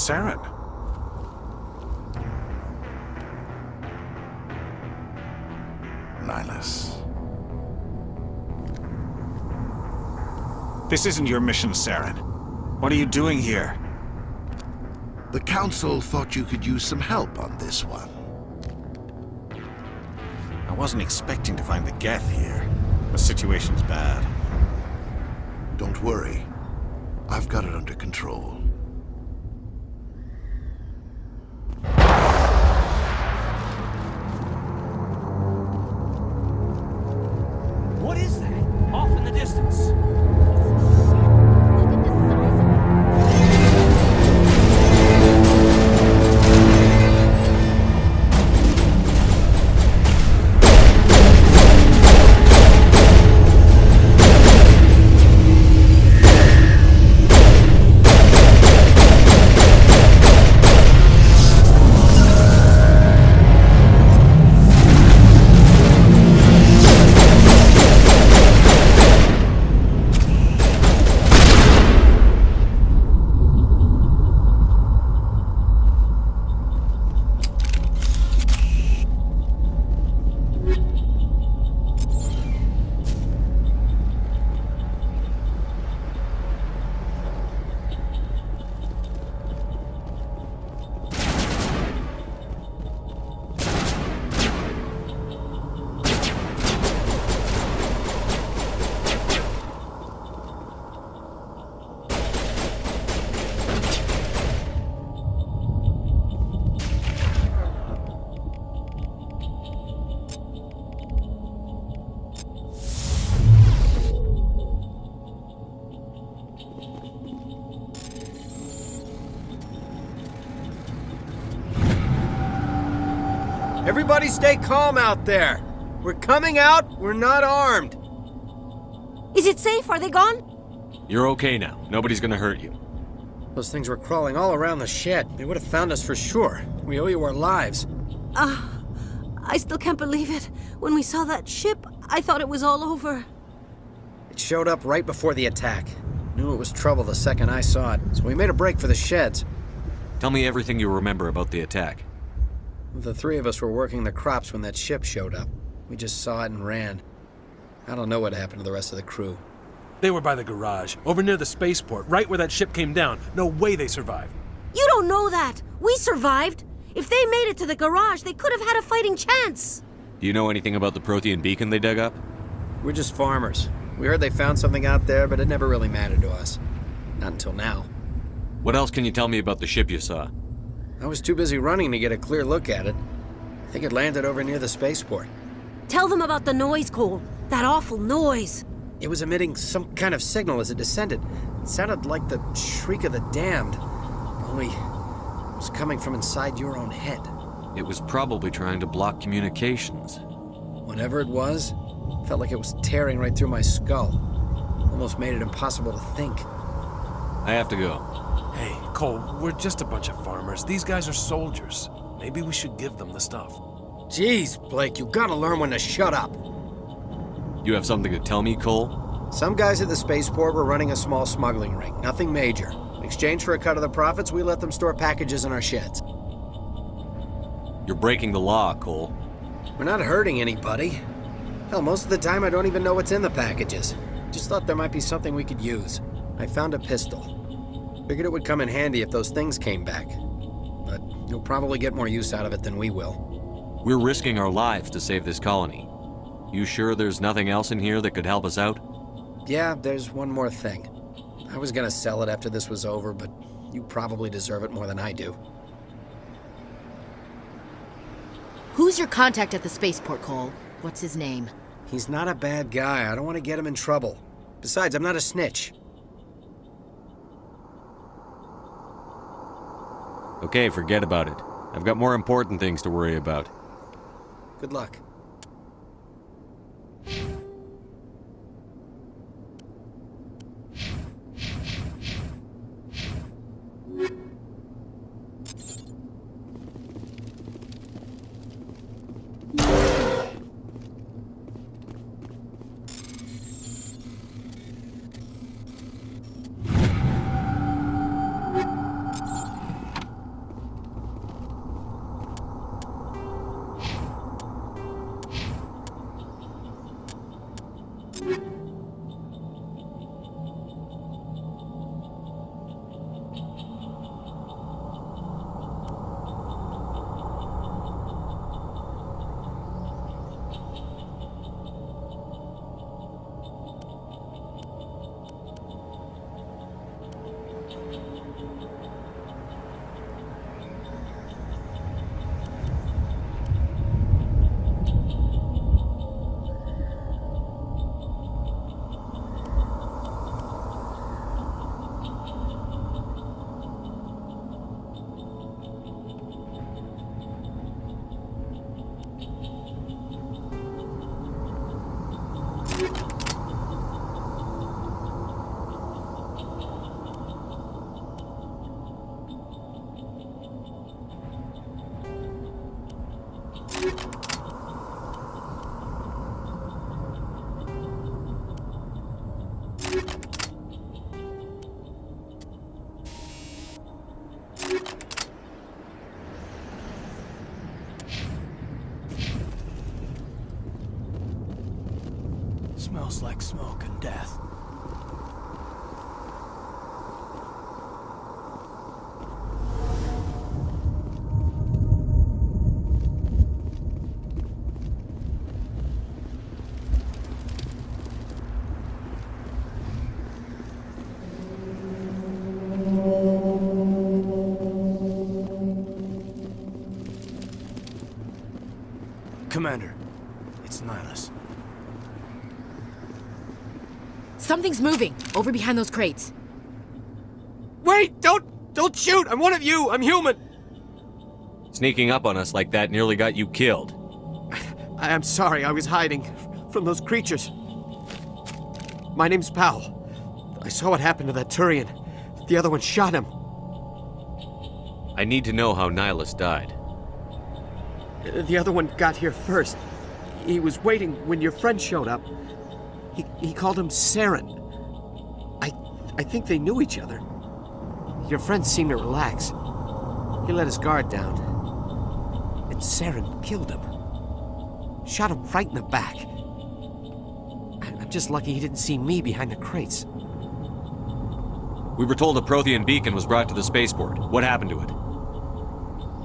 Saren. Nihilus. This isn't your mission, Saren. What are you doing here? The Council thought you could use some help on this one. I wasn't expecting to find the Geth here. The situation's bad. Don't worry. I've got it under control. What is that? Off in the distance. Look at the size of it. Everybody stay calm out there. We're coming out, we're not armed. Is it safe? Are they gone? You're okay now. Nobody's gonna hurt you. Those things were crawling all around the shed. They would have found us for sure. We owe you our lives. I still can't believe it. When we saw that ship, I thought it was all over. It showed up right before the attack. Knew it was trouble the second I saw it, so we made a break for the sheds. Tell me everything you remember about the attack. The three of us were working the crops when that ship showed up. We just saw it and ran. I don't know what happened to the rest of the crew. They were by the garage, over near the spaceport, right where that ship came down. No way they survived. You don't know that. We survived. If they made it to the garage, they could have had a fighting chance. Do you know anything about the Prothean beacon they dug up? We're just farmers. We heard they found something out there, but it never really mattered to us. Not until now. What else can you tell me about the ship you saw? I was too busy running to get a clear look at it. I think it landed over near the spaceport. Tell them about the noise, Cole. That awful noise. It was emitting some kind of signal as it descended. It sounded like the shriek of the damned. Only it was coming from inside your own head. It was probably trying to block communications. Whatever it was, felt like it was tearing right through my skull. Almost made it impossible to think. I have to go. Hey, Cole, we're just a bunch of farmers. These guys are soldiers. Maybe we should give them the stuff. Jeez, Blake, you gotta learn when to shut up. You have something to tell me, Cole? Some guys at the spaceport were running a small smuggling ring, nothing major. In exchange for a cut of the profits, we let them store packages in our sheds. You're breaking the law, Cole. We're not hurting anybody. Hell, most of the time I don't even know what's in the packages. Just thought there might be something we could use. I found a pistol. Figured it would come in handy if those things came back. But you'll probably get more use out of it than we will. We're risking our lives to save this colony. You sure there's nothing else in here that could help us out? Yeah, there's one more thing. I was gonna sell it after this was over, but you probably deserve it more than I do. Who's your contact at the spaceport, Cole? What's his name? He's not a bad guy. I don't want to get him in trouble. Besides, I'm not a snitch. Okay, forget about it. I've got more important things to worry about. Good luck. Smells like smoke and death. Commander, it's Nihilus. Something's moving over behind those crates. Wait! Don't shoot! I'm one of you! I'm human! Sneaking up on us like that nearly got you killed. I'm sorry, I was hiding from those creatures. My name's Powell. I saw what happened to that Turian. The other one shot him. I need to know how Nihilus died. The other one got here first. He was waiting when your friend showed up. He called him Saren. I think they knew each other. Your friend seemed to relax. He let his guard down. And Saren killed him. Shot him right in the back. I'm just lucky he didn't see me behind the crates. We were told a Prothean beacon was brought to the spaceport. What happened to it?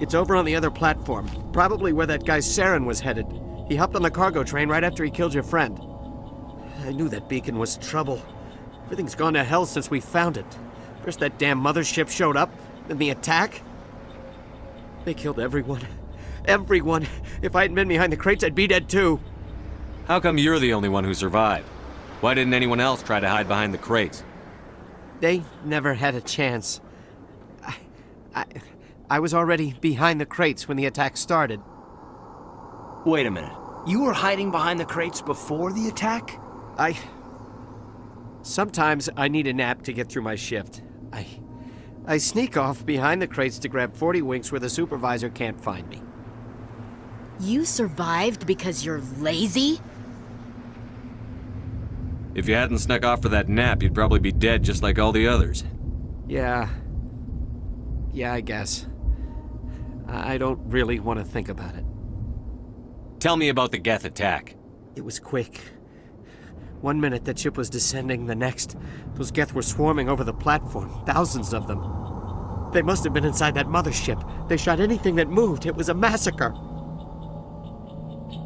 It's over on the other platform. Probably where that guy Saren was headed. He hopped on the cargo train right after he killed your friend. I knew that beacon was trouble. Everything's gone to hell since we found it. First that damn mothership showed up, then the attack. They killed everyone. Everyone. If I hadn't been behind the crates, I'd be dead too. How come you're the only one who survived? Why didn't anyone else try to hide behind the crates? They never had a chance. I was already behind the crates when the attack started. Wait a minute. You were hiding behind the crates before the attack? Sometimes I need a nap to get through my shift. I sneak off behind the crates to grab 40 winks where the supervisor can't find me. You survived because you're lazy? If you hadn't snuck off for that nap, you'd probably be dead just like all the others. Yeah, I guess. I don't really want to think about it. Tell me about the Geth attack. It was quick. 1 minute that ship was descending, the next, those Geth were swarming over the platform, thousands of them. They must have been inside that mothership. They shot anything that moved. It was a massacre.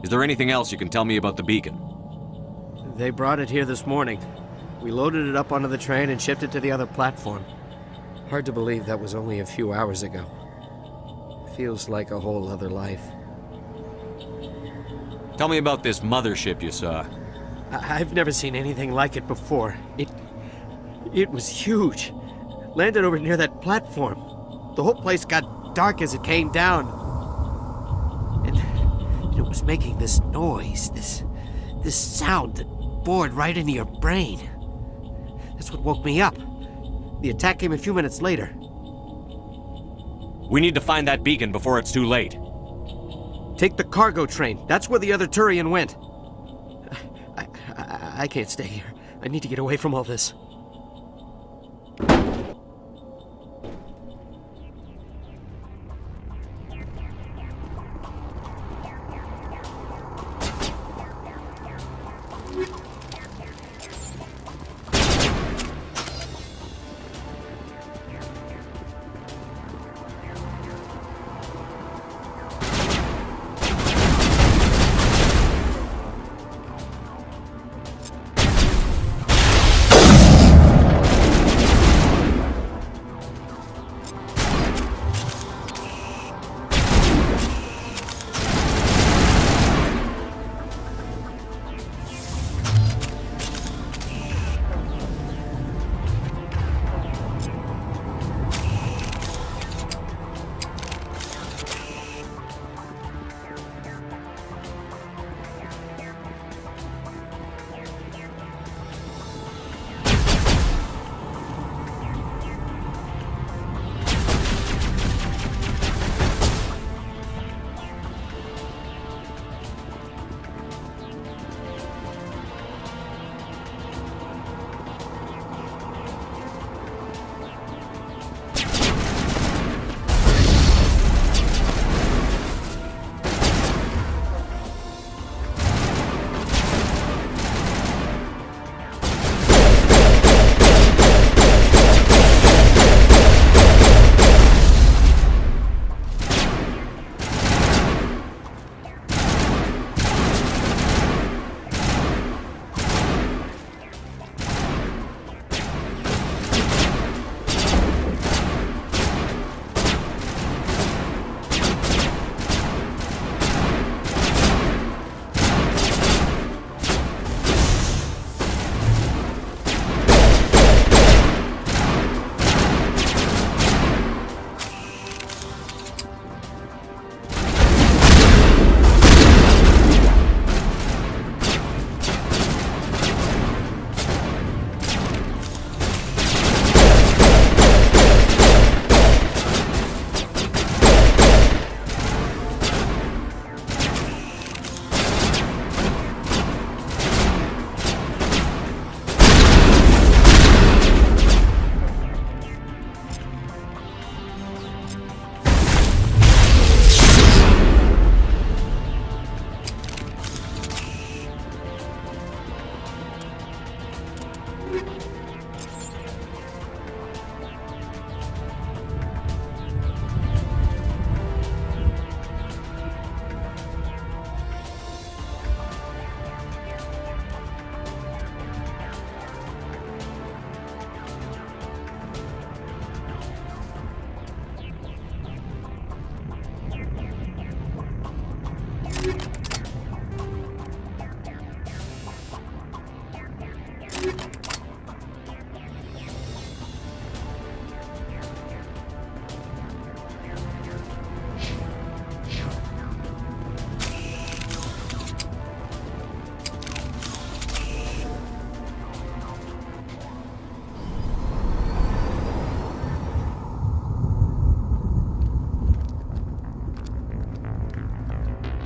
Is there anything else you can tell me about the beacon? They brought it here this morning. We loaded it up onto the train and shipped it to the other platform. Hard to believe that was only a few hours ago. Feels like a whole other life. Tell me about this mothership you saw. I've never seen anything like it before. It was huge. Landed over near that platform. The whole place got dark as it came down. And it was making this noise, this sound that bored right into your brain. That's what woke me up. The attack came a few minutes later. We need to find that beacon before it's too late. Take the cargo train. That's where the other Turian went. I can't stay here. I need to get away from all this.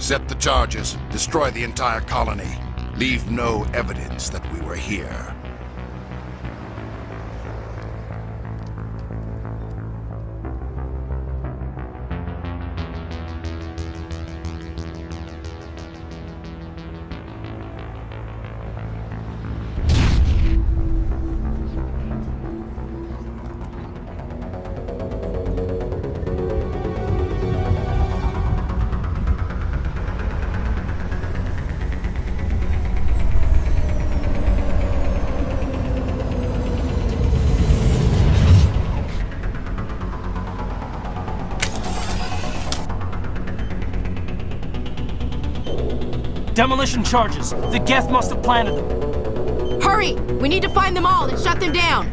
Set the charges. Destroy the entire colony. Leave no evidence that we were here. Demolition charges. The Geth must have planted them. Hurry! We need to find them all and shut them down!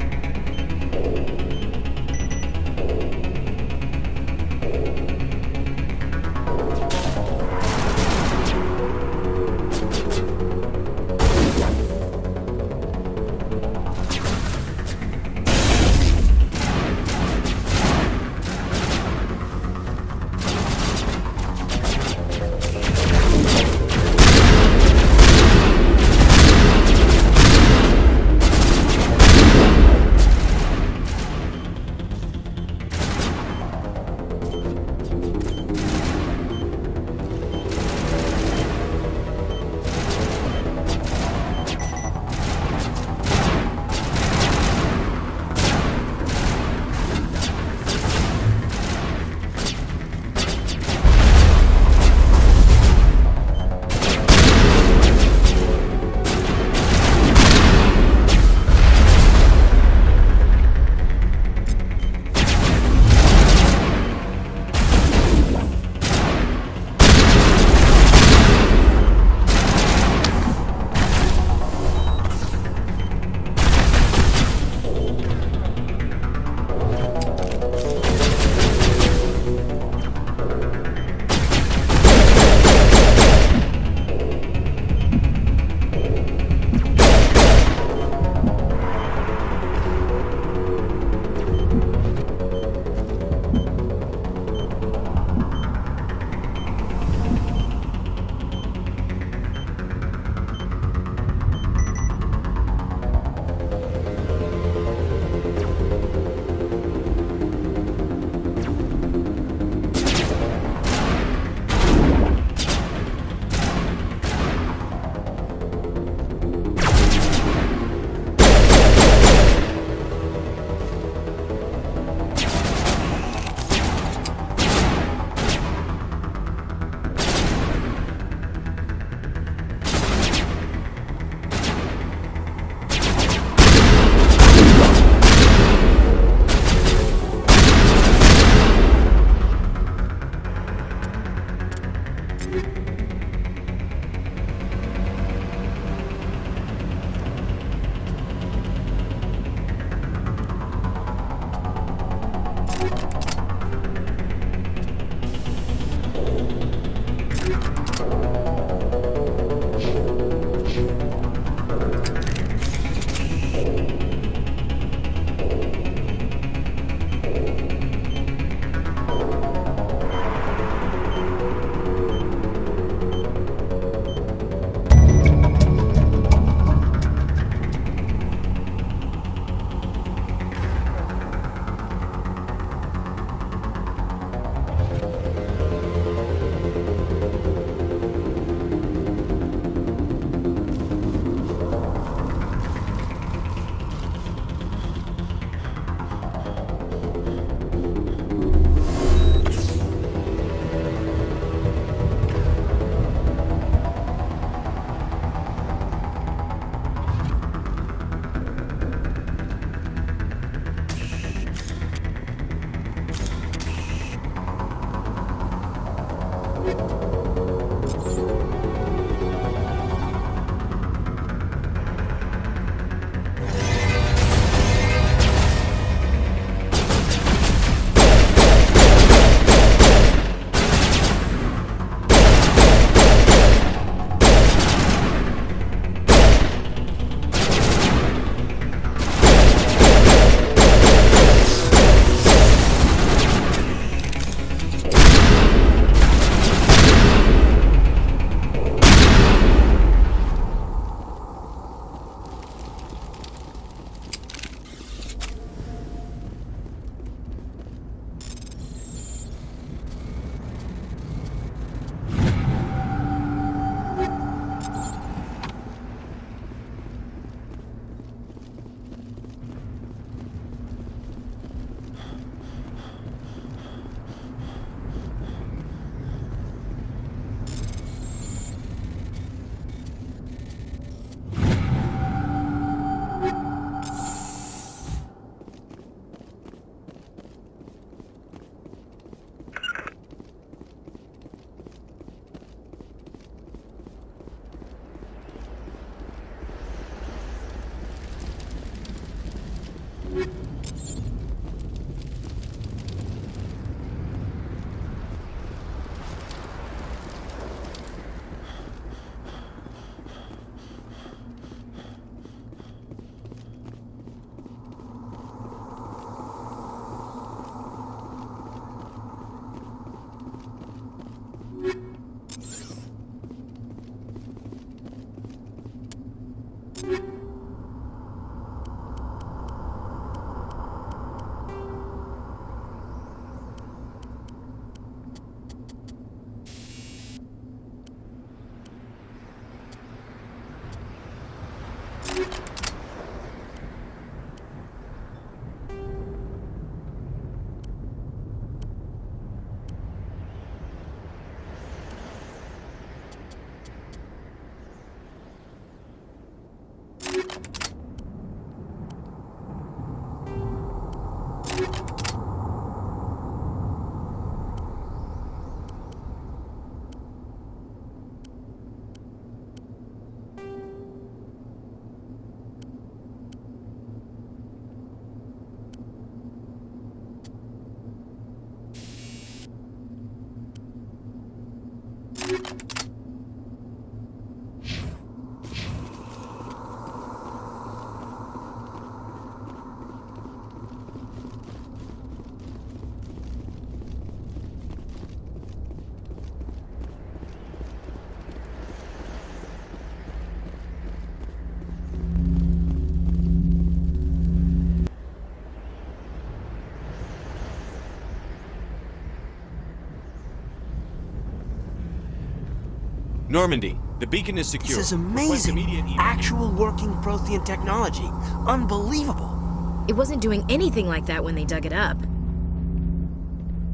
Normandy, the beacon is secure. This is Request amazing. immediate evac. Actual working Prothean technology. Unbelievable. It wasn't doing anything like that when they dug it up.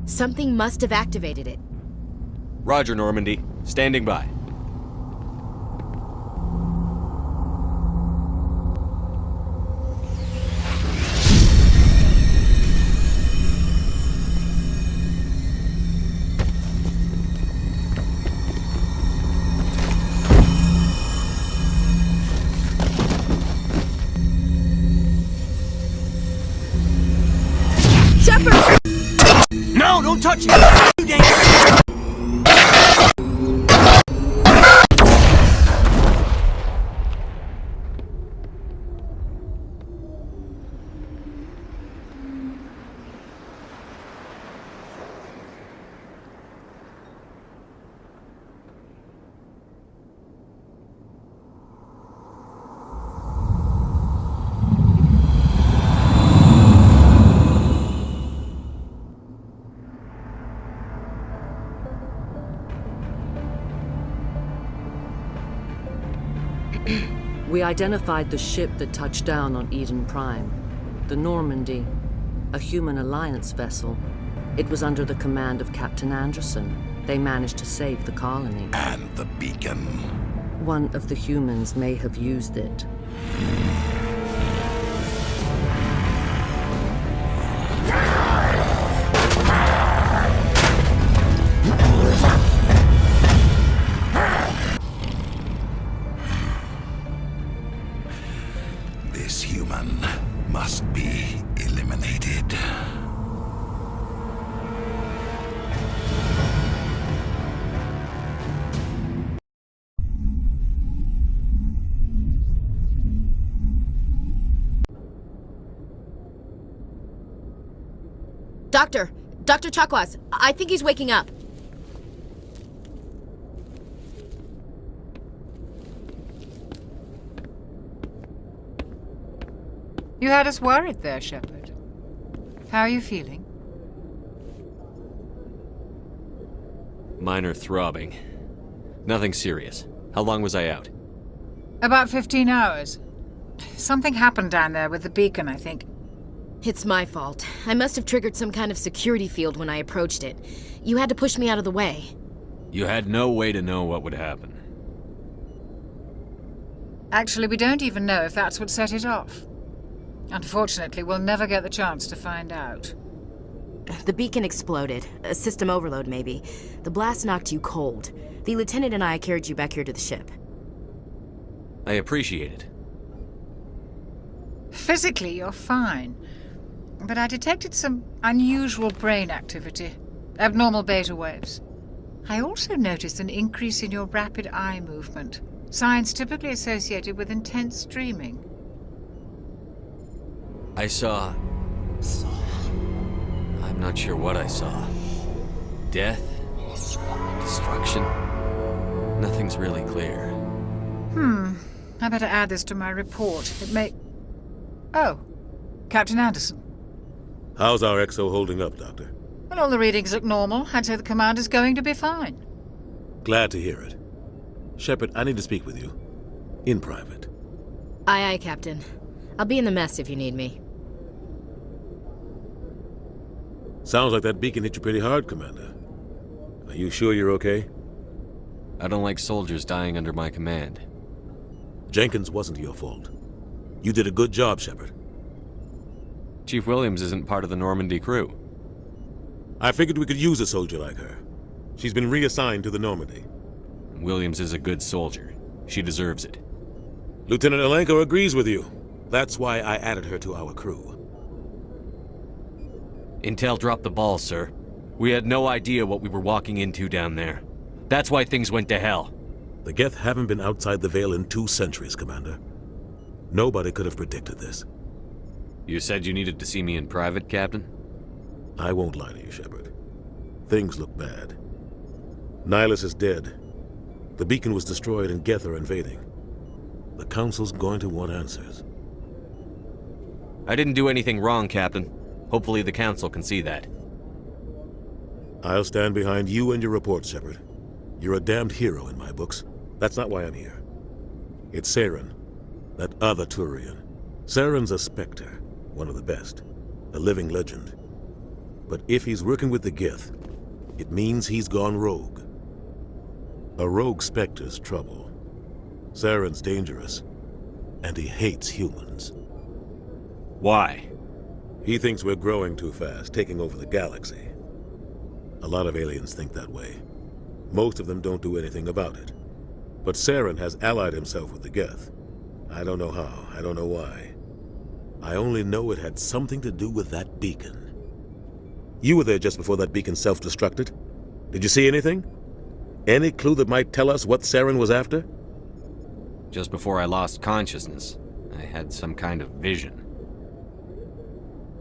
Something must have activated it. Roger, Normandy. Standing by. No, don't touch it! Too dangerous! We identified the ship that touched down on Eden Prime. The Normandy, a human alliance vessel. It was under the command of Captain Anderson. They managed to save the colony. And the beacon. One of the humans may have used it. This human must be eliminated. Dr. Chakwas, I think he's waking up. You had us worried there, Shepard. How are you feeling? Minor throbbing. Nothing serious. How long was I out? About 15 hours. Something happened down there with the beacon, I think. It's my fault. I must have triggered some kind of security field when I approached it. You had to push me out of the way. You had no way to know what would happen. Actually, we don't even know if that's what set it off. Unfortunately, we'll never get the chance to find out. The beacon exploded. A system overload, maybe. The blast knocked you cold. The lieutenant and I carried you back here to the ship. I appreciate it. Physically, you're fine. But I detected some unusual brain activity. Abnormal beta waves. I also noticed an increase in your rapid eye movement. Signs typically associated with intense dreaming. I saw... I'm not sure what I saw. Death? Destruction? Nothing's really clear. I better add this to my report. It may... Oh, Captain Anderson. How's our XO holding up, Doctor? Well, all the readings look normal. I'd say the commander's going to be fine. Glad to hear it. Shepard, I need to speak with you. In private. Aye, Captain. I'll be in the mess if you need me. Sounds like that beacon hit you pretty hard, Commander. Are you sure you're okay? I don't like soldiers dying under my command. Jenkins wasn't your fault. You did a good job, Shepard. Chief Williams isn't part of the Normandy crew. I figured we could use a soldier like her. She's been reassigned to the Normandy. Williams is a good soldier. She deserves it. Lieutenant Alenko agrees with you. That's why I added her to our crew. Intel dropped the ball, sir. We had no idea what we were walking into down there. That's why things went to hell. The Geth haven't been outside the Veil in 2 centuries, Commander. Nobody could have predicted this. You said you needed to see me in private, Captain? I won't lie to you, Shepard. Things look bad. Nihilus is dead. The beacon was destroyed and Geth are invading. The Council's going to want answers. I didn't do anything wrong, Captain. Hopefully the Council can see that. I'll stand behind you and your report, Shepard. You're a damned hero in my books. That's not why I'm here. It's Saren, that other Turian. Saren's a Spectre, one of the best, a living legend. But if he's working with the Geth, it means he's gone rogue. A rogue Spectre's trouble. Saren's dangerous, and he hates humans. Why? He thinks we're growing too fast, taking over the galaxy. A lot of aliens think that way. Most of them don't do anything about it. But Saren has allied himself with the Geth. I don't know how, I don't know why. I only know it had something to do with that beacon. You were there just before that beacon self-destructed. Did you see anything? Any clue that might tell us what Saren was after? Just before I lost consciousness, I had some kind of vision.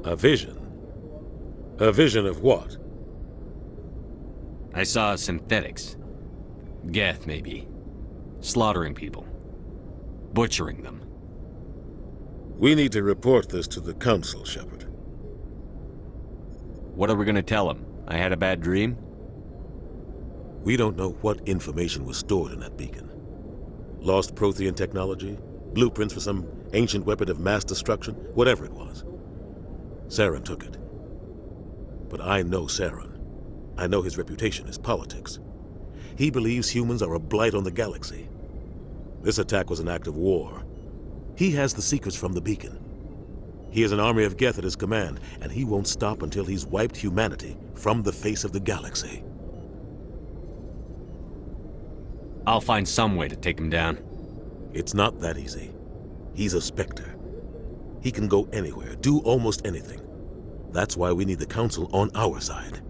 A vision? A vision of what? I saw synthetics. Geth, maybe. Slaughtering people. Butchering them. We need to report this to the Council, Shepard. What are we gonna tell them? I had a bad dream? We don't know what information was stored in that beacon. Lost Prothean technology? Blueprints for some ancient weapon of mass destruction? Whatever it was. Saren took it. But I know Saren. I know his reputation is politics. He believes humans are a blight on the galaxy. This attack was an act of war. He has the secrets from the beacon. He has an army of Geth at his command, and he won't stop until he's wiped humanity from the face of the galaxy. I'll find some way to take him down. It's not that easy. He's a Spectre. He can go anywhere, do almost anything. That's why we need the Council on our side.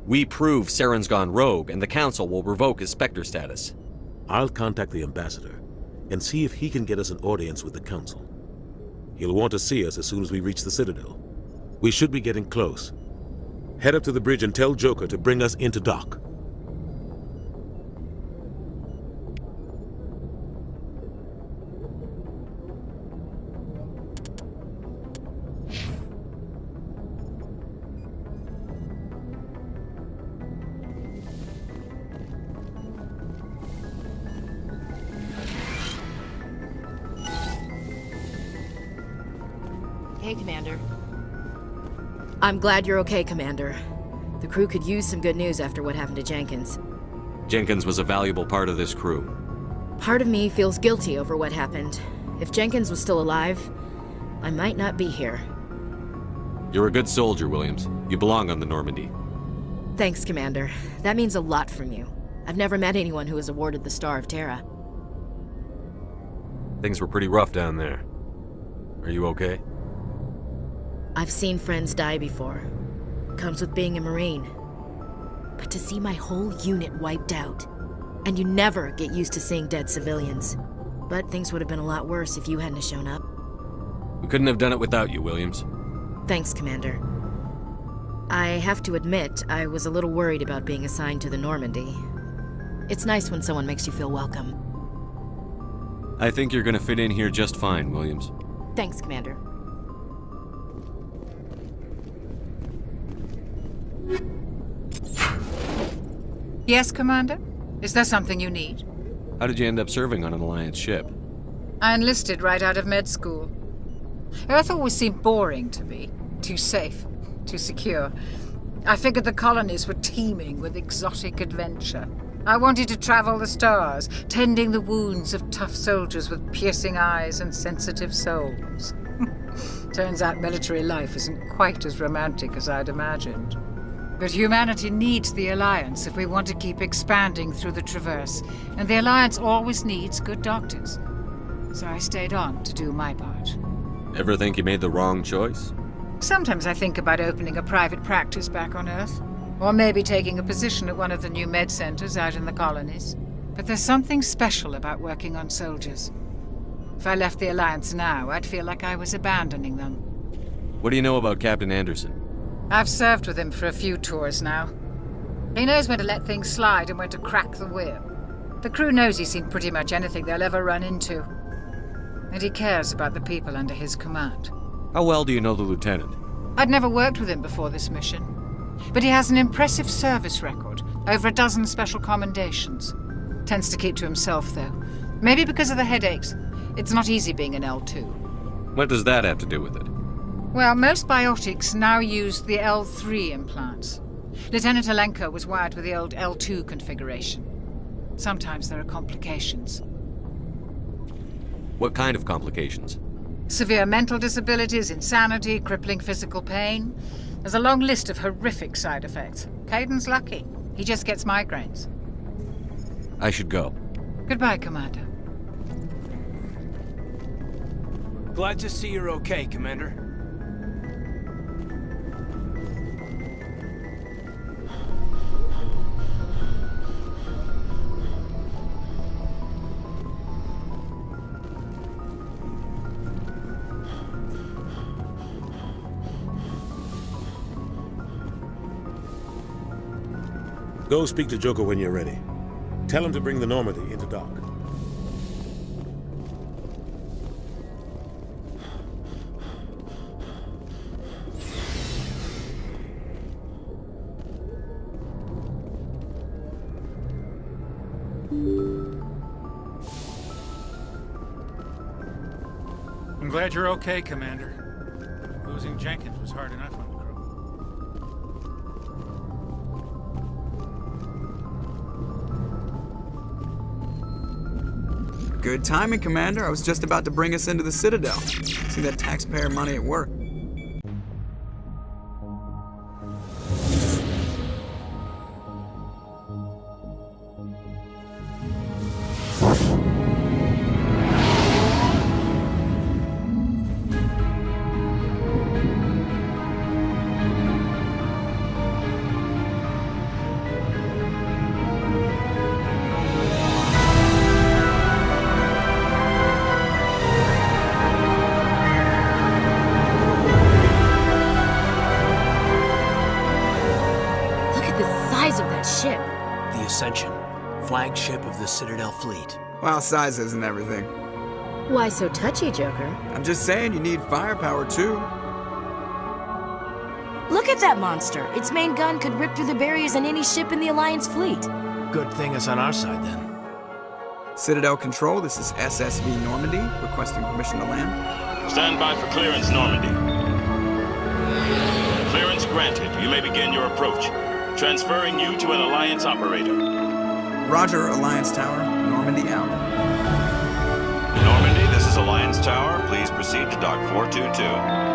We prove Saren's gone rogue, and the Council will revoke his Spectre status. I'll contact the Ambassador and see if he can get us an audience with the Council. He'll want to see us as soon as we reach the Citadel. We should be getting close. Head up to the bridge and tell Joker to bring us into dock. Hey, Commander. I'm glad you're okay, Commander. The crew could use some good news after what happened to Jenkins. Jenkins was a valuable part of this crew. Part of me feels guilty over what happened. If Jenkins was still alive, I might not be here. You're a good soldier, Williams. You belong on the Normandy. Thanks, Commander. That means a lot from you. I've never met anyone who was awarded the Star of Terra. Things were pretty rough down there. Are you okay? I've seen friends die before. Comes with being a Marine. But to see my whole unit wiped out, and you never get used to seeing dead civilians. But things would have been a lot worse if you hadn't shown up. We couldn't have done it without you, Williams. Thanks, Commander. I have to admit, I was a little worried about being assigned to the Normandy. It's nice when someone makes you feel welcome. I think you're gonna fit in here just fine, Williams. Thanks, Commander. Yes, Commander? Is there something you need? How did you end up serving on an Alliance ship? I enlisted right out of med school. Earth always seemed boring to me. Too safe, too secure. I figured the colonies were teeming with exotic adventure. I wanted to travel the stars, tending the wounds of tough soldiers with piercing eyes and sensitive souls. Turns out military life isn't quite as romantic as I'd imagined. But humanity needs the Alliance if we want to keep expanding through the Traverse, and the Alliance always needs good doctors. So I stayed on to do my part. Ever think you made the wrong choice? Sometimes I think about opening a private practice back on Earth. Or maybe taking a position at one of the new med centers out in the colonies. But there's something special about working on soldiers. If I left the Alliance now, I'd feel like I was abandoning them. What do you know about Captain Anderson? I've served with him for a few tours now. He knows when to let things slide and when to crack the whip. The crew knows he's seen pretty much anything they'll ever run into. And he cares about the people under his command. How well do you know the lieutenant? I'd never worked with him before this mission. But he has an impressive service record, over a dozen special commendations. Tends to keep to himself, though. Maybe because of the headaches. It's not easy being an L2. What does that have to do with it? Well, most biotics now use the L3 implants. Lieutenant Alenko was wired with the old L2 configuration. Sometimes there are complications. What kind of complications? Severe mental disabilities, insanity, crippling physical pain. There's a long list of horrific side effects. Caden's lucky. He just gets migraines. I should go. Goodbye, Commander. Glad to see you're okay, Commander. Go speak to Joker when you're ready. Tell him to bring the Normandy into dock. I'm glad you're okay, Commander. Losing Jenkins was hard enough on the crew. Good timing, Commander. I was just about to bring us into the Citadel. See that taxpayer money at work. Ship. The Ascension, flagship of the Citadel fleet. Well, size isn't everything. Why so touchy, Joker? I'm just saying you need firepower, too. Look at that monster. Its main gun could rip through the barriers in any ship in the Alliance fleet. Good thing it's on our side, then. Citadel Control, this is SSV Normandy, requesting permission to land. Stand by for clearance, Normandy. Clearance granted. You may begin your approach. Transferring you to an Alliance operator. Roger, Alliance Tower. Normandy out. Normandy, this is Alliance Tower. Please proceed to Dock 422.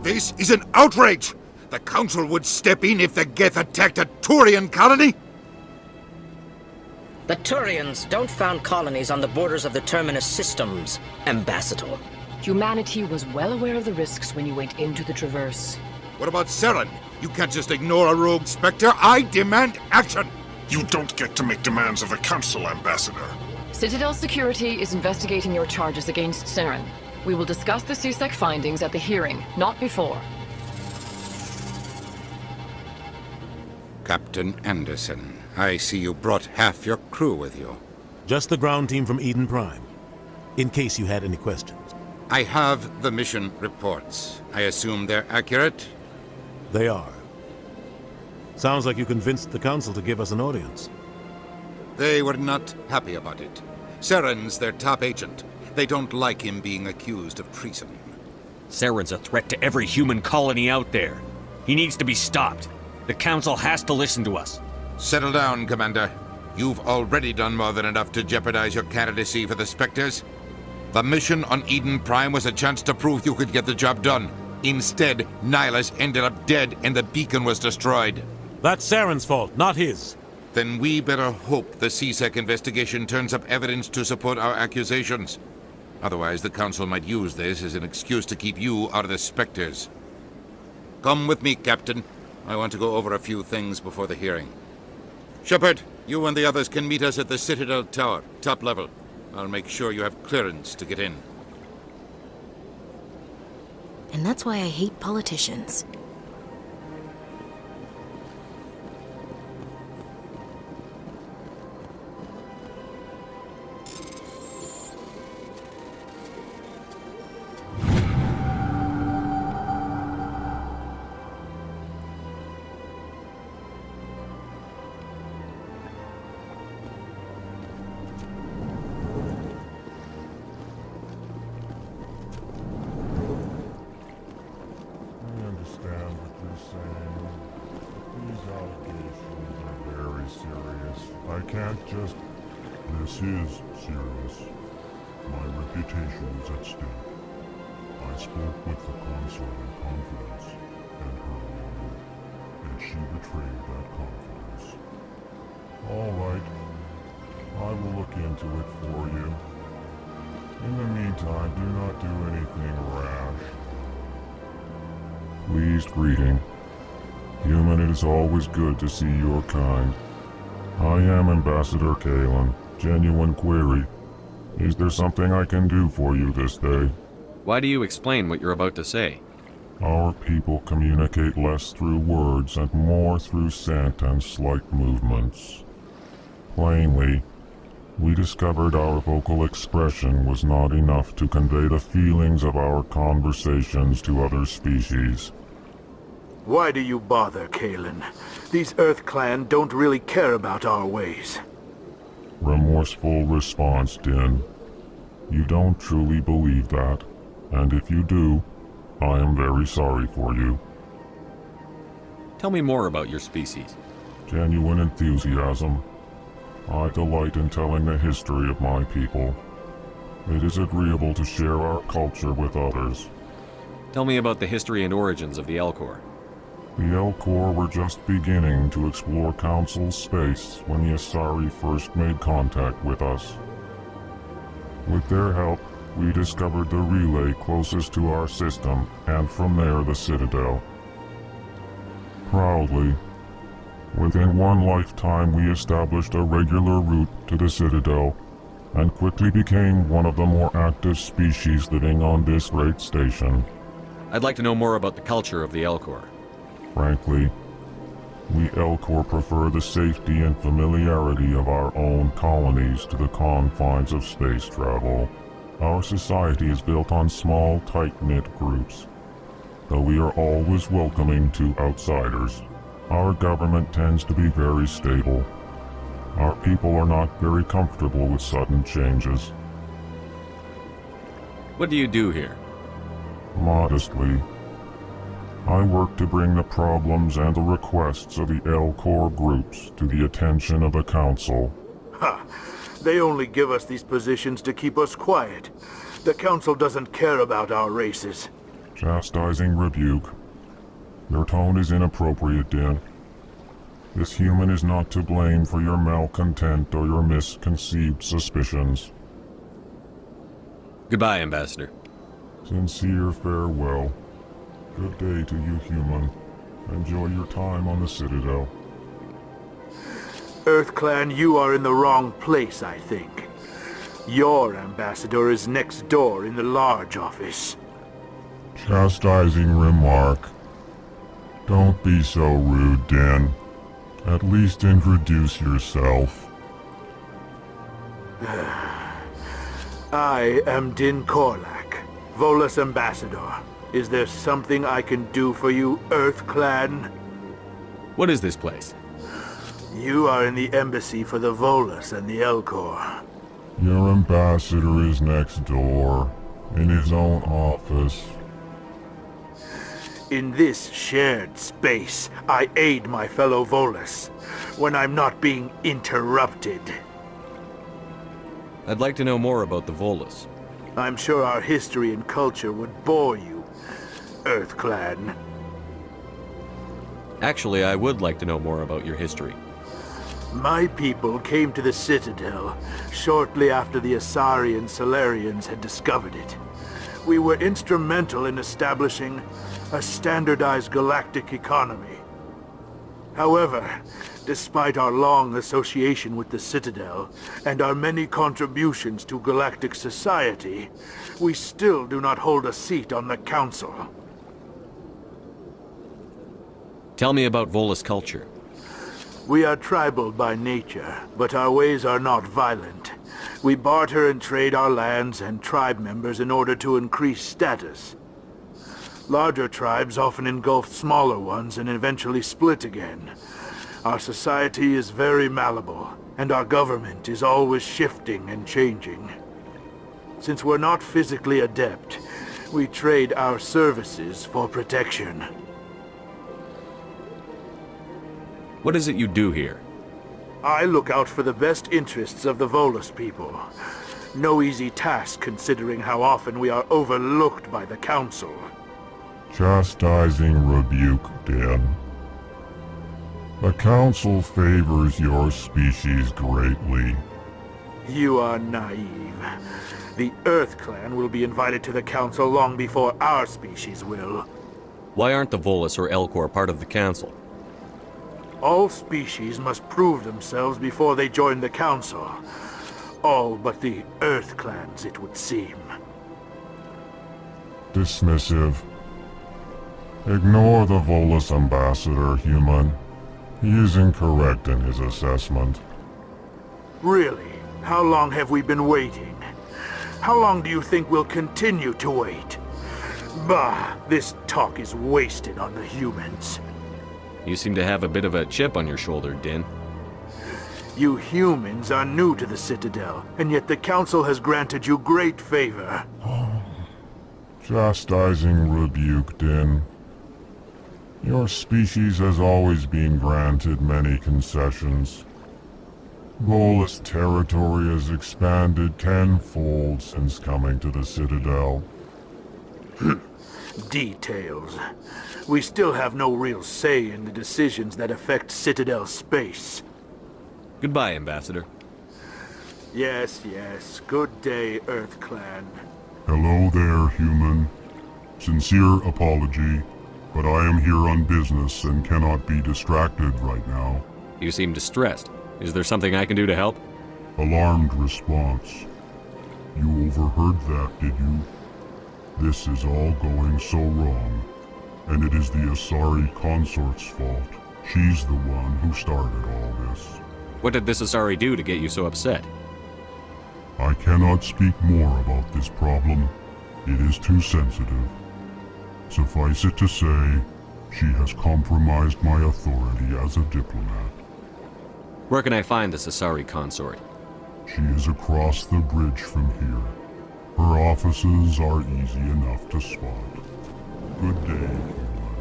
This is an outrage! The Council would step in if the Geth attacked a Turian colony? The Turians don't found colonies on the borders of the Terminus systems, Ambassador. Humanity was well aware of the risks when you went into the Traverse. What about Saren? You can't just ignore a rogue Spectre. I demand action! You don't get to make demands of the Council, Ambassador. Citadel Security is investigating your charges against Saren. We will discuss the CSEC findings at the hearing, not before. Captain Anderson, I see you brought half your crew with you. Just the ground team from Eden Prime, in case you had any questions. I have the mission reports. I assume they're accurate? They are. Sounds like you convinced the Council to give us an audience. They were not happy about it. Saren's their top agent. They don't like him being accused of treason. Saren's a threat to every human colony out there. He needs to be stopped. The Council has to listen to us. Settle down, Commander. You've already done more than enough to jeopardize your candidacy for the Spectres. The mission on Eden Prime was a chance to prove you could get the job done. Instead, Nihilus ended up dead and the beacon was destroyed. That's Saren's fault, not his. Then we better hope the CSEC investigation turns up evidence to support our accusations. Otherwise, the Council might use this as an excuse to keep you out of the Spectres. Come with me, Captain. I want to go over a few things before the hearing. Shepard, you and the others can meet us at the Citadel Tower, top level. I'll make sure you have clearance to get in. And that's why I hate politicians. This is serious. My reputation is at stake. I spoke with the consort in confidence, and her alone, and she betrayed that confidence. All right. I will look into it for you. In the meantime, do not do anything rash. Pleased greeting. Human, it is always good to see your kind. I am Ambassador Kalen. Genuine query. Is there something I can do for you this day? Why do you explain what you're about to say? Our people communicate less through words and more through scent and slight movements. Plainly, we discovered our vocal expression was not enough to convey the feelings of our conversations to other species. Why do you bother, Kalen? These Earth Clan don't really care about our ways. Remorseful response, Din. You don't truly believe that, and if you do, I am very sorry for you. Tell me more about your species. Genuine enthusiasm. I delight in telling the history of my people. It is agreeable to share our culture with others. Tell me about the history and origins of the Elcor. The Elcor were just beginning to explore Council space when the Asari first made contact with us. With their help, we discovered the relay closest to our system, and from there the Citadel. Proudly, within one lifetime we established a regular route to the Citadel, and quickly became one of the more active species living on this great station. I'd like to know more about the culture of the Elcor. Frankly, we Elcor prefer the safety and familiarity of our own colonies to the confines of space travel. Our society is built on small, tight-knit groups. Though we are always welcoming to outsiders, our government tends to be very stable. Our people are not very comfortable with sudden changes. What do you do here? Modestly, I work to bring the problems and the requests of the Elcor groups to the attention of the Council. Ha! They only give us these positions to keep us quiet. The Council doesn't care about our races. Chastising rebuke. Your tone is inappropriate, Din. This human is not to blame for your malcontent or your misconceived suspicions. Goodbye, Ambassador. Sincere farewell. Good day to you, human. Enjoy your time on the Citadel. Earth Clan, you are in the wrong place, I think. Your ambassador is next door in the large office. Chastising remark. Don't be so rude, Din. At least introduce yourself. I am Din Korlak, Volus Ambassador. Is there something I can do for you, Earth Clan? What is this place? You are in the embassy for the Volus and the Elcor. Your ambassador is next door, in his own office. In this shared space, I aid my fellow Volus when I'm not being interrupted. I'd like to know more about the Volus. I'm sure our history and culture would bore you, EarthClan. Actually, I would like to know more about your history. My people came to the Citadel shortly after the Asari and Solarians had discovered it. We were instrumental in establishing a standardized galactic economy. However, despite our long association with the Citadel and our many contributions to galactic society, we still do not hold a seat on the Council. Tell me about Volus culture. We are tribal by nature, but our ways are not violent. We barter and trade our lands and tribe members in order to increase status. Larger tribes often engulf smaller ones and eventually split again. Our society is very malleable, and our government is always shifting and changing. Since we're not physically adept, we trade our services for protection. What is it you do here? I look out for the best interests of the Volus people. No easy task considering how often we are overlooked by the Council. Chastising rebuke, Dan. The Council favors your species greatly. You are naive. The EarthClan will be invited to the Council long before our species will. Why aren't the Volus or Elcor part of the Council? All species must prove themselves before they join the Council. All but the EarthClans, it would seem. Dismissive. Ignore the Volus ambassador, human. He is incorrect in his assessment. Really? How long have we been waiting? How long do you think we'll continue to wait? Bah, this talk is wasted on the humans. You seem to have a bit of a chip on your shoulder, Din. You humans are new to the Citadel, and yet the Council has granted you great favor. Chastising rebuke, Din. Your species has always been granted many concessions. Volus territory has expanded tenfold since coming to the Citadel. Details. We still have no real say in the decisions that affect Citadel space. Goodbye, Ambassador. Yes, yes. Good day, EarthClan. Hello there, human. Sincere apology, but I am here on business and cannot be distracted right now. You seem distressed. Is there something I can do to help? Alarmed response. You overheard that, did you? This is all going so wrong, and it is the Asari consort's fault. She's the one who started all this. What did this Asari do to get you so upset? I cannot speak more about this problem. It is too sensitive. Suffice it to say, she has compromised my authority as a diplomat. Where can I find this Asari consort? She is across the bridge from here. Her offices are easy enough to spot. Good day, human.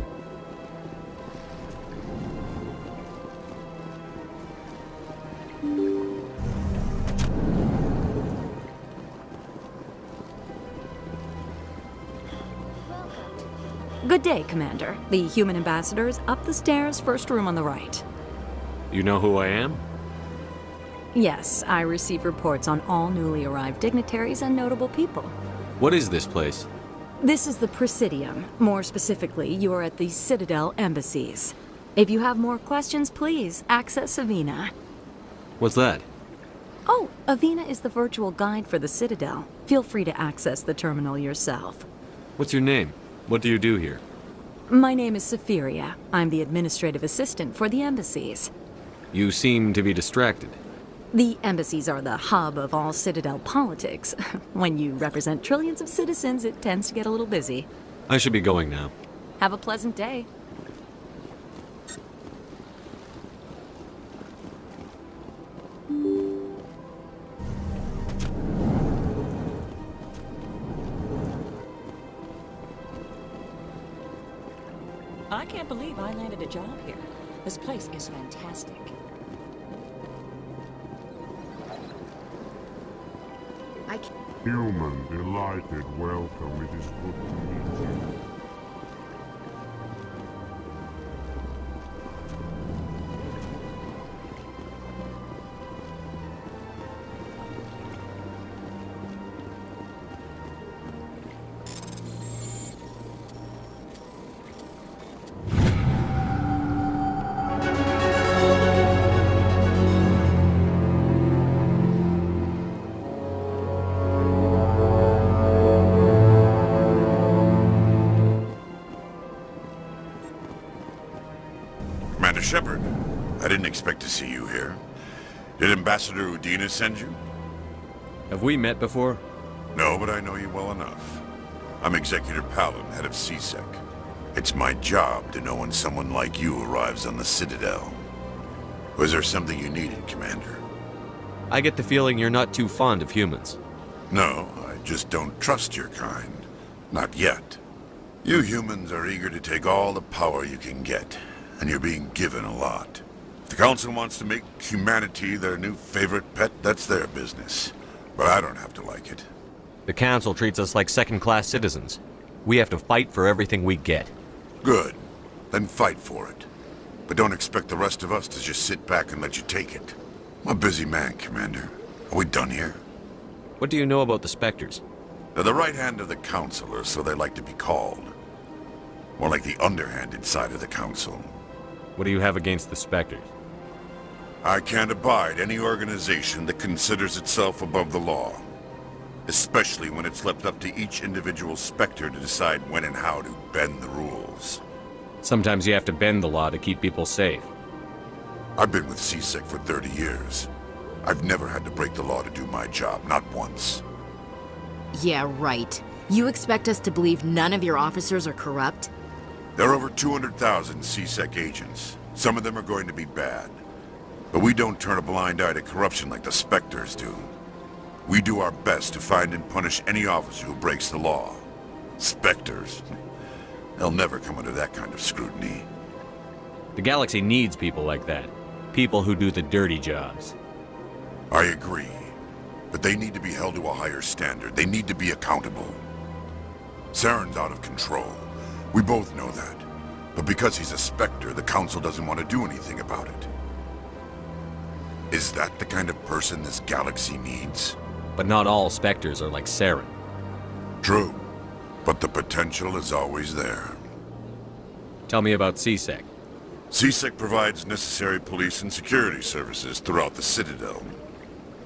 Good day, Commander. The human ambassador is up the stairs, first room on the right. You know who I am? Yes, I receive reports on all newly arrived dignitaries and notable people. What is this place? This is the Presidium. More specifically, you are at the Citadel embassies. If you have more questions, please access Avina. What's that? Oh, Avina is the virtual guide for the Citadel. Feel free to access the terminal yourself. What's your name? What do you do here? My name is Safiria. I'm the administrative assistant for the embassies. You seem to be distracted. The embassies are the hub of all Citadel politics. When you represent trillions of citizens, it tends to get a little busy. I should be going now. Have a pleasant day. I can't believe I landed a job here. This place is fantastic. Human, delighted, welcome. It is good to meet you. Commander Shepard, I didn't expect to see you here. Did Ambassador Udina send you? Have we met before? No, but I know you well enough. I'm Executor Palin, head of CSEC. It's my job to know when someone like you arrives on the Citadel. Was there something you needed, Commander? I get the feeling you're not too fond of humans. No, I just don't trust your kind. Not yet. You humans are eager to take all the power you can get, and you're being given a lot. If the Council wants to make humanity their new favorite pet, that's their business. But I don't have to like it. The Council treats us like second-class citizens. We have to fight for everything we get. Good. Then fight for it. But don't expect the rest of us to just sit back and let you take it. I'm a busy man, Commander. Are we done here? What do you know about the Spectres? They're the right hand of the Council, or so they like to be called. More like the underhanded side of the Council. What do you have against the Spectres? I can't abide any organization that considers itself above the law. Especially when it's left up to each individual Spectre to decide when and how to bend the rules. Sometimes you have to bend the law to keep people safe. I've been with CSEC for 30 years. I've never had to break the law to do my job, not once. Yeah, right. You expect us to believe none of your officers are corrupt? There are over 200,000 CSEC agents. Some of them are going to be bad. But we don't turn a blind eye to corruption like the Spectres do. We do our best to find and punish any officer who breaks the law. Spectres. They'll never come under that kind of scrutiny. The galaxy needs people like that. People who do the dirty jobs. I agree. But they need to be held to a higher standard. They need to be accountable. Saren's out of control. We both know that. But because he's a Spectre, the Council doesn't want to do anything about it. Is that the kind of person this galaxy needs? But not all Spectres are like Saren. True. But the potential is always there. Tell me about CSEC. CSEC provides necessary police and security services throughout the Citadel.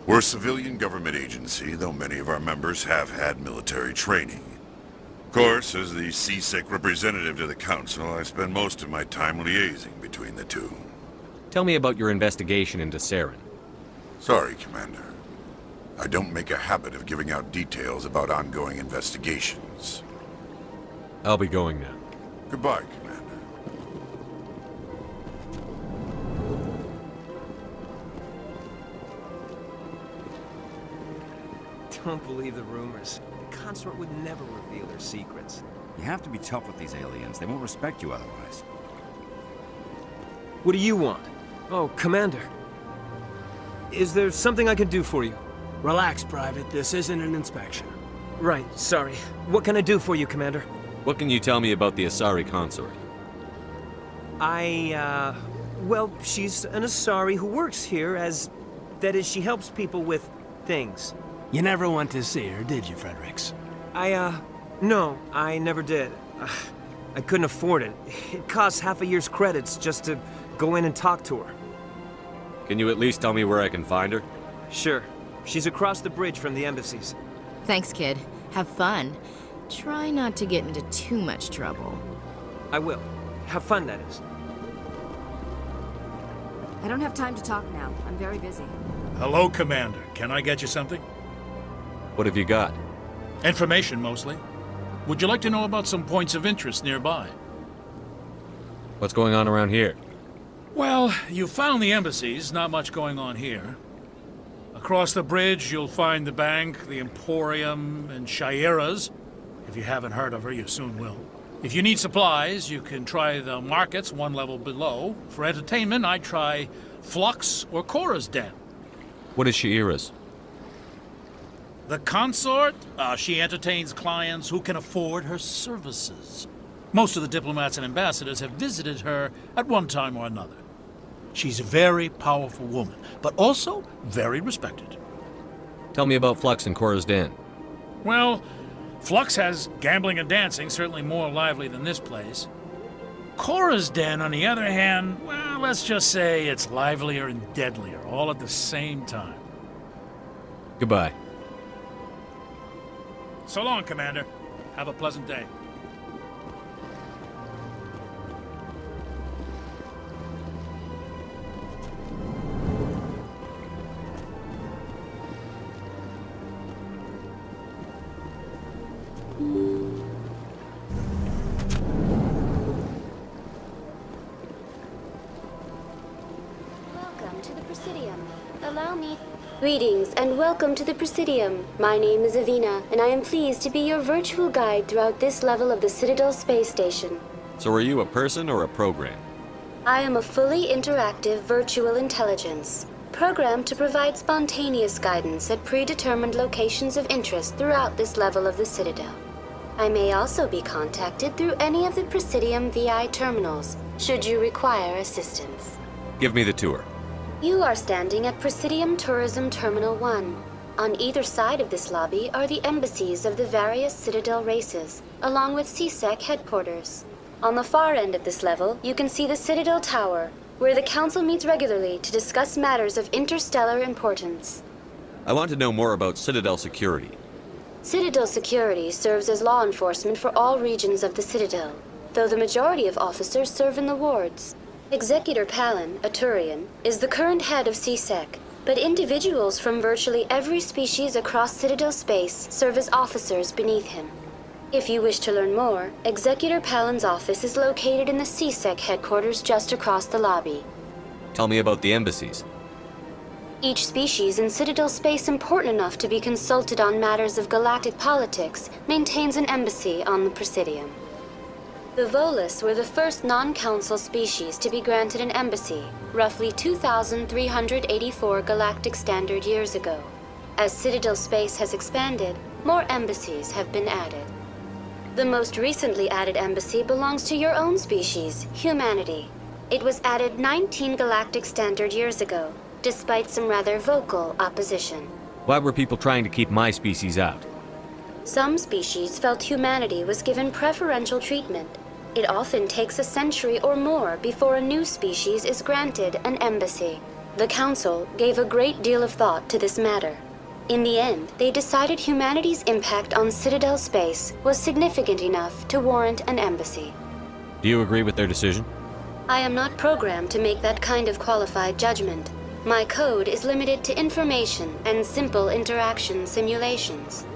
We're a civilian government agency, though many of our members have had military training. Of course, as the CSEC representative to the Council, I spend most of my time liaising between the two. Tell me about your investigation into Saren. Sorry, Commander. I don't make a habit of giving out details about ongoing investigations. I'll be going now. Goodbye, Commander. Don't believe the rumors. The consort would never reveal their secrets. You have to be tough with these aliens. They won't respect you otherwise. What do you want? Oh, Commander. Is there something I can do for you? Relax, Private. This isn't an inspection. Right, sorry. What can I do for you, Commander? What can you tell me about the Asari consort? Well, she's an Asari who works here as... That is, she helps people with things. You never went to see her, did you, Fredericks? No, I never did. I couldn't afford it. It costs half a year's credits just to go in and talk to her. Can you at least tell me where I can find her? Sure. She's across the bridge from the embassies. Thanks, kid. Have fun. Try not to get into too much trouble. I will. Have fun, that is. I don't have time to talk now. I'm very busy. Hello, Commander. Can I get you something? What have you got? Information, mostly. Would you like to know about some points of interest nearby? What's going on around here? Well, you found the embassies. Not much going on here. Across the bridge, you'll find the bank, the Emporium, and Shaira's. If you haven't heard of her, you soon will. If you need supplies, you can try the markets one level below. For entertainment, I'd try Flux or Cora's Den. What is Sha'ira's? The consort? She entertains clients who can afford her services. Most of the diplomats and ambassadors have visited her at one time or another. She's a very powerful woman, but also very respected. Tell me about Flux and Cora's Den. Well, Flux has gambling and dancing, certainly more lively than this place. Cora's Den, on the other hand, well, let's just say it's livelier and deadlier, all at the same time. Goodbye. So long, Commander. Have a pleasant day. Welcome to the Presidium. Allow me... Greetings and welcome to the Presidium. My name is Avina, and I am pleased to be your virtual guide throughout this level of the Citadel space station. So are you a person or a program? I am a fully interactive virtual intelligence, programmed to provide spontaneous guidance at predetermined locations of interest throughout this level of the Citadel. I may also be contacted through any of the Presidium VI terminals, should you require assistance. Give me the tour. You are standing at Presidium Tourism Terminal 1. On either side of this lobby are the embassies of the various Citadel races, along with CSEC headquarters. On the far end of this level, you can see the Citadel Tower, where the Council meets regularly to discuss matters of interstellar importance. I want to know more about Citadel security. Citadel security serves as law enforcement for all regions of the Citadel, though the majority of officers serve in the wards. Executor Palin, a Turian, is the current head of CSEC, but individuals from virtually every species across Citadel space serve as officers beneath him. If you wish to learn more, Executor Palin's office is located in the CSEC headquarters just across the lobby. Tell me about the embassies. Each species in Citadel space important enough to be consulted on matters of galactic politics maintains an embassy on the Presidium. The Volus were the first non-council species to be granted an embassy, roughly 2,384 galactic standard years ago. As Citadel space has expanded, more embassies have been added. The most recently added embassy belongs to your own species, humanity. It was added 19 galactic standard years ago, despite some rather vocal opposition. Why were people trying to keep my species out? Some species felt humanity was given preferential treatment. It often takes a century or more before a new species is granted an embassy. The Council gave a great deal of thought to this matter. In the end, they decided humanity's impact on Citadel space was significant enough to warrant an embassy. Do you agree with their decision? I am not programmed to make that kind of qualified judgment. My code is limited to information and simple interaction simulations.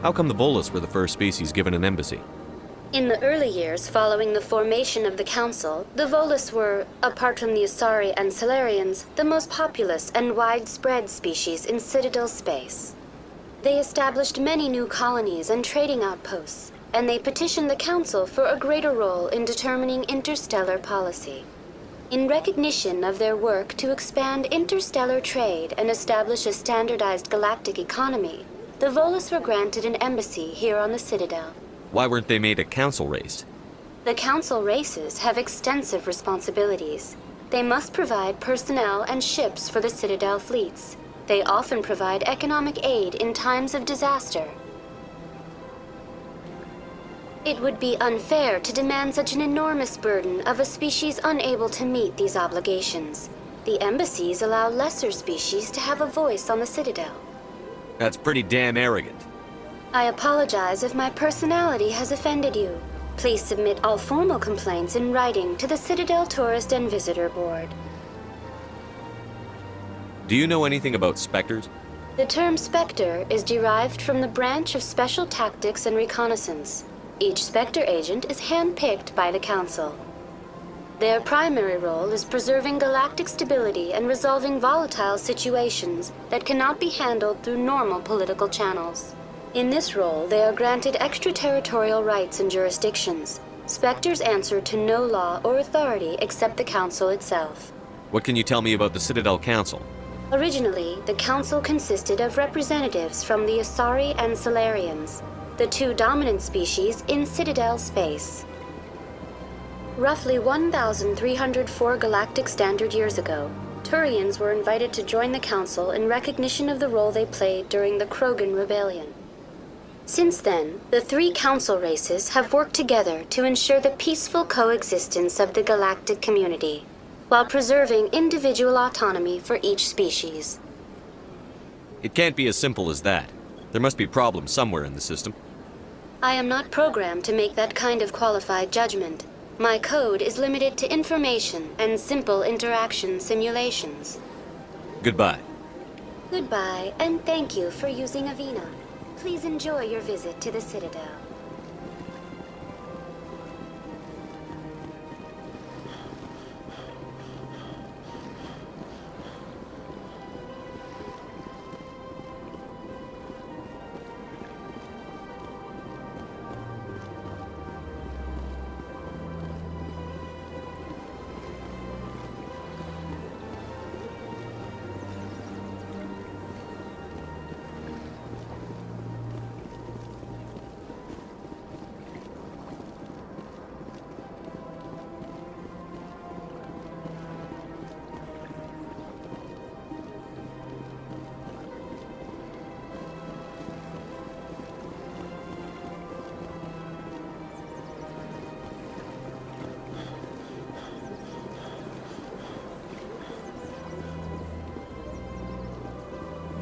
How come the Volus were the first species given an embassy? In the early years following the formation of the Council, the Volus were, apart from the Asari and Solarians, the most populous and widespread species in Citadel space. They established many new colonies and trading outposts, and they petitioned the Council for a greater role in determining interstellar policy. In recognition of their work to expand interstellar trade and establish a standardized galactic economy, the Volus were granted an embassy here on the Citadel. Why weren't they made a council race? The Council races have extensive responsibilities. They must provide personnel and ships for the Citadel fleets. They often provide economic aid in times of disaster. It would be unfair to demand such an enormous burden of a species unable to meet these obligations. The embassies allow lesser species to have a voice on the Citadel. That's pretty damn arrogant. I apologize if my personality has offended you. Please submit all formal complaints in writing to the Citadel Tourist and Visitor Board. Do you know anything about specters? The term Spectre is derived from the branch of Special Tactics and Reconnaissance. Each Spectre agent is handpicked by the Council. Their primary role is preserving galactic stability and resolving volatile situations that cannot be handled through normal political channels. In this role, they are granted extraterritorial rights and jurisdictions. Spectres answer to no law or authority except the Council itself. What can you tell me about the Citadel Council? Originally, the Council consisted of representatives from the Asari and Solarians, the two dominant species in Citadel space. Roughly 1,304 galactic standard years ago, Turians were invited to join the Council in recognition of the role they played during the Krogan Rebellion. Since then, the three Council races have worked together to ensure the peaceful coexistence of the galactic community, while preserving individual autonomy for each species. It can't be as simple as that. There must be problems somewhere in the system. I am not programmed to make that kind of qualified judgment. My code is limited to information and simple interaction simulations. Goodbye. Goodbye, and thank you for using Avina. Please enjoy your visit to the Citadel.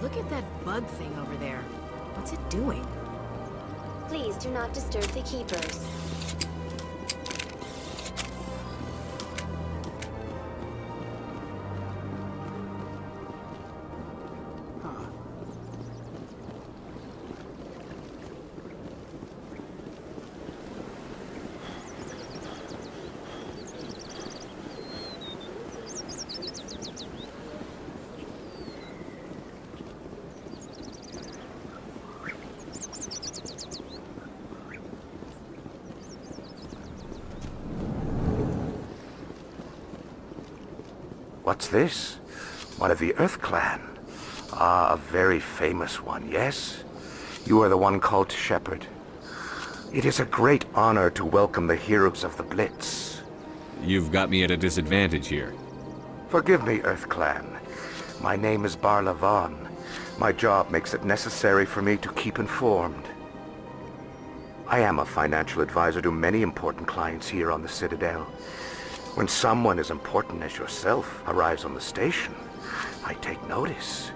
Look at that bug thing over there. What's it doing? Please do not disturb the keepers. What's this? One of the Earth Clan. Ah, a very famous one, yes? You are the one called Shepherd. It is a great honor to welcome the heroes of the Blitz. You've got me at a disadvantage here. Forgive me, Earth Clan. My name is Barla Vaughn. My job makes it necessary for me to keep informed. I am a financial advisor to many important clients here on the Citadel. When someone as important as yourself arrives on the station, I take notice.